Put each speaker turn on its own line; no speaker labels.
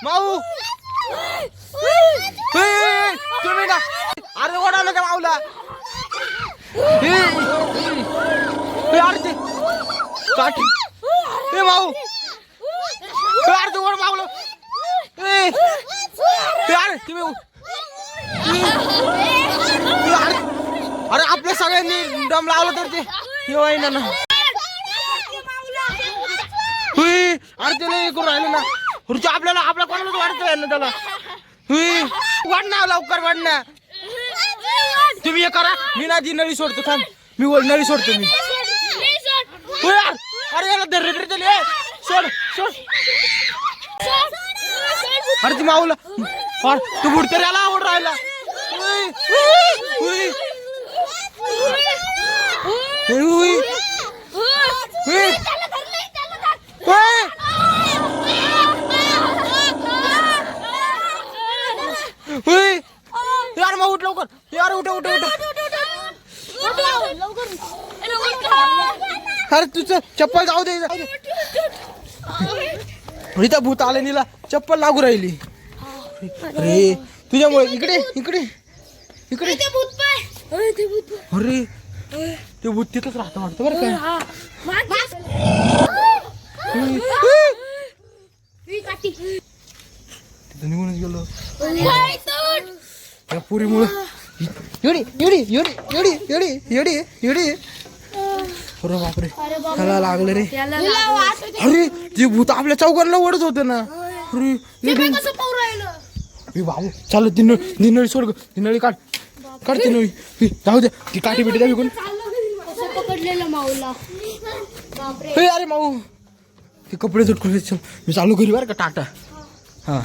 माऊ तुम्ही ना, अरे ओढा ना त्या माऊला. अरे ते काठी माऊ, अरे तू ओढ माऊला. अरे तुम्ही अरे आपल्या सगळ्यांनी दम लावला तर ते येईना ना. अरे त्याला हे करून राहिलं ना. आपल्याला आपल्या कोणालाच वाढतोय ना त्याला. वाढ ना लवकर वाढ ना. तुम्ही हे करा, मी ना ती नळी सोडतो. थांब मी नळी सोडतो मी. अरे याला धर रे त्याला, सोड सोड. अरे ती माऊला तू बुडतर याला आवड राहिला. यार मग उठ लवकर. यार उठ उठ उठ. अरे तुझं चप्पल जाऊ दे. इथं भूत आले नीला, चप्पल लागू राहिली. अरे तुझ्यामुळे. इकडे इकडे इकडे. अरे ते भूत तिथंच राहतं वाटतं बरं काय. तिथं निघूनच गेलो त्या पुरीमुळे. एवढी एवढी एवढी एवढी एवढी एवढी एवढी. अरे बापरे त्याला लागलं रे. अरे जे भूत आपल्या चौकांना ओढत होते ना. अरे बाबू चालू दिनळी सोड. दिनळी काढ काढ ती नळी. जाऊ दे ती काठी बिटी द्या.
पकडलेलं माऊला.
अरे माऊ ते कपडे चटकून मी चालू करी बरं का टाटा. हा